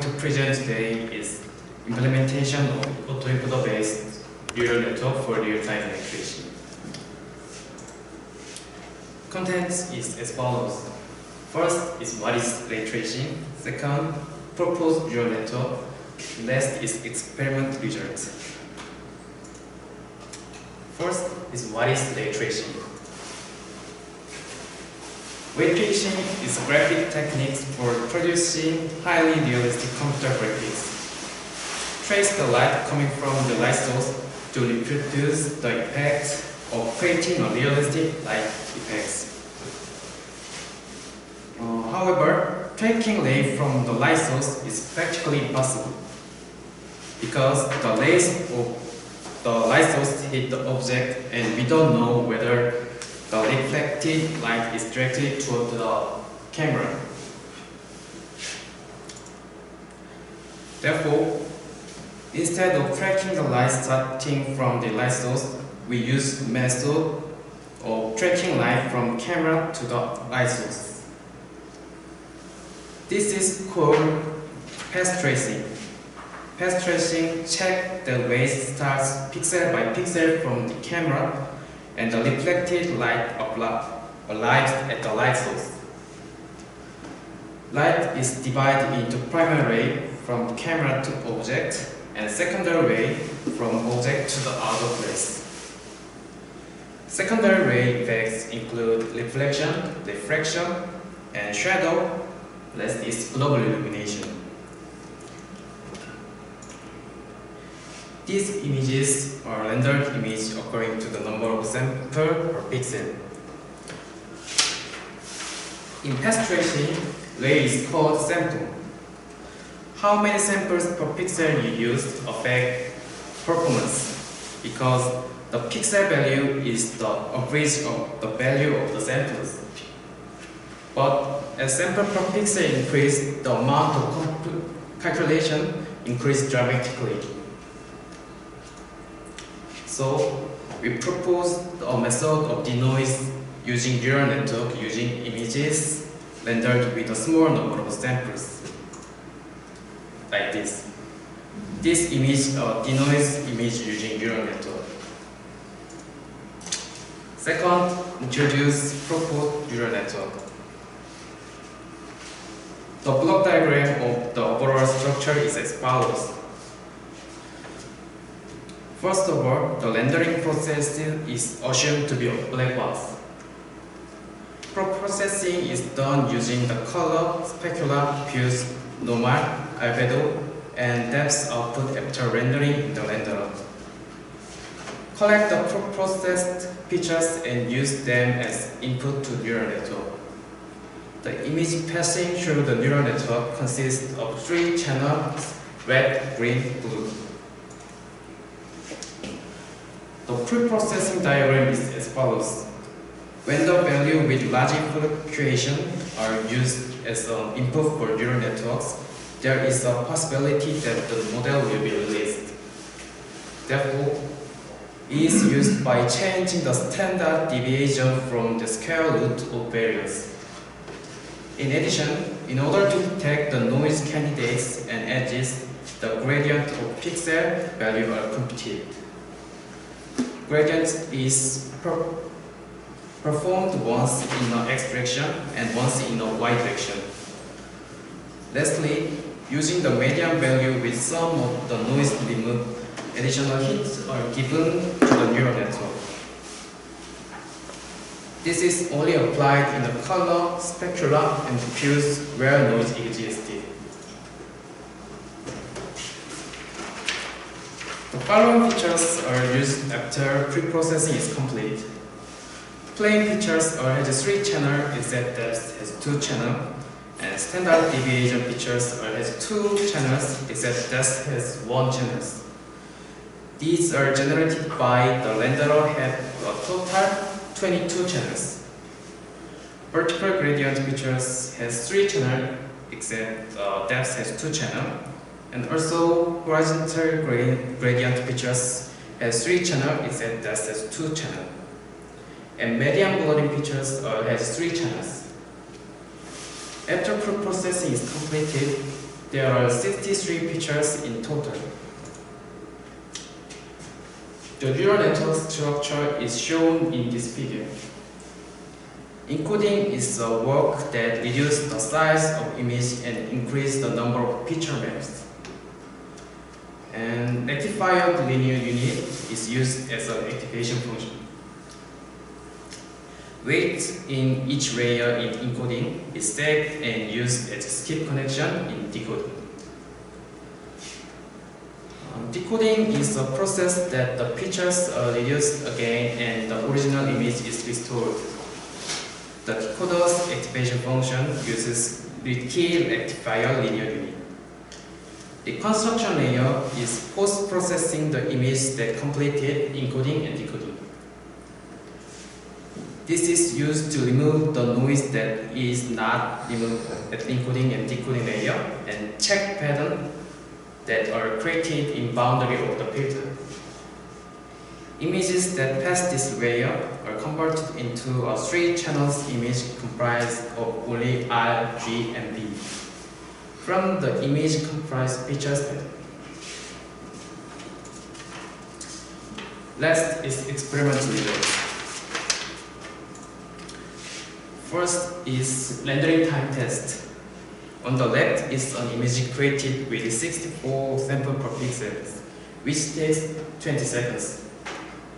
to present today is implementation of Autoencoder-based neural network for real-time ray tracing. Content is as follows. First is what is ray tracing. Second, proposed neural network. Last is experiment results. First is what is ray tracing. Ray tracing is a graphic technique for producing highly realistic computer graphics. Trace the light coming from the light source to reproduce the effect of creating a realistic light effects. However, tracking rays from the light source is practically impossible because the rays of the light source hit the object and we don't know whether the reflected light is directly toward the camera. Therefore, instead of tracking the light starting from the light source, we use method of tracking light from camera to the light source. This is called path tracing. Path tracing checks the rays starts pixel by pixel from the camera and the reflected light arrives at the light source. Light is divided into primary ray from camera to object and secondary ray from object to the outer place. Secondary ray effects include reflection, diffraction, and shadow. Last is global illumination. These images are rendered images according to the number of samples per pixel. In path tracing, ray is called sample. How many samples per pixel you use affect performance because the pixel value is the average of the value of the samples. But as sample per pixel increase, the amount of calculation increases dramatically. So we propose a method of denoise using neural network using images rendered with a small number of samples, like this. This image denoise image using neural network. Second, introduce proposed neural network. The block diagram of the overall structure is as follows. First of all, the rendering process is assumed to be a black box. Processing is done using the color, specular, diffuse, normal, albedo, and depth output after rendering in the renderer. Collect the processed features and use them as input to neural network. The image passing through the neural network consists of 3 channels, red, green, blue. The pre-processing diagram is as follows. When the value with large fluctuation are used as an input for neural networks, there is a possibility that the model will be released. Therefore, it is used by changing the standard deviation from the square root of values. In addition, in order to detect the noise candidates and edges, the gradient of pixel value are computed. Gradient is performed once in the x direction and once in the y direction. Lastly, using the median value with some of the noise removed, additional hits are given to the neural network. This is only applied in the color, specular, and diffuse where noise existed. The following features are used after pre-processing is complete. Plane features has 3 channels except depth has 2 channels, and standard deviation features has 2 channels except depth has 1 channel. These are generated by the renderer have a total 22 channels. Vertical gradient features has 3 channels except depth has 2 channels, and also horizontal gradient features has 3 channels except depth has 2 channels. And median blurring features has 3 channels. After pre-processing is completed, There are 63 pictures in total. The neural network structure is shown in this figure. Encoding is a work that reduces the size of image and increases the number of picture maps. And rectifier linear unit is used as an activation function. Weight in each layer in encoding is saved and used as a skip connection in decoding. Decoding is a process that the pictures are reduced again and the original image is restored. The decoder's activation function uses key rectifier linear unit. The construction layer is post-processing the image that completed encoding and decoding. This is used to remove the noise that is not removed at encoding and decoding layer and check patterns that are created in boundary of the filter. Images that pass this layer are converted into a 3-channel image comprised of only R, G, and B from the image comprised pictures pattern. Last is experimental results. First is rendering time test. On the left is an image created with 64 samples per pixel, which takes 20 seconds.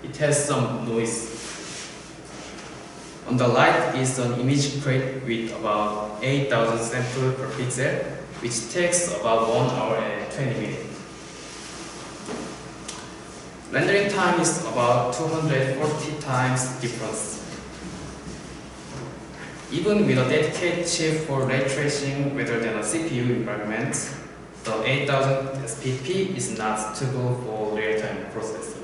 It has some noise. On the right is an image created with about 8,000 samples per pixel, which takes about 1 hour and 20 minutes. Rendering time is about 240 times difference. Even with a dedicated chip for ray tracing rather than a CPU environment, the 8000 SPP is not suitable for real-time processing.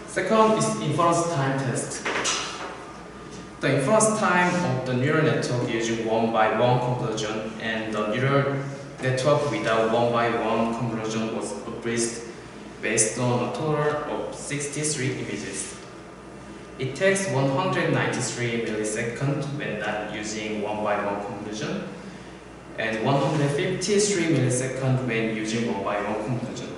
Second is inference time test. The inference time of the neural network using one-by-one convolution and the neural network without one-by-one convolution was published based on a total of 63 images. It takes 193 milliseconds when not using one-by-one convolution and 153 milliseconds when using one-by-one convolution.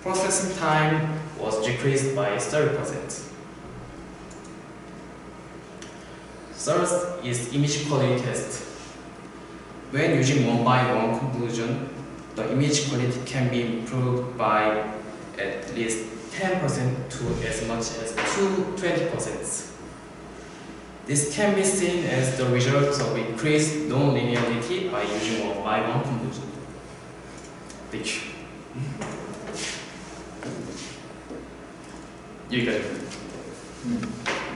Processing time was decreased by 30%. Third is image quality test. When using one-by-one convolution, the image quality can be improved by at least 10% to as much as 20%. This can be seen as the result of increased non-linearity by using one-by-one convolution. Thank you. 여기까지.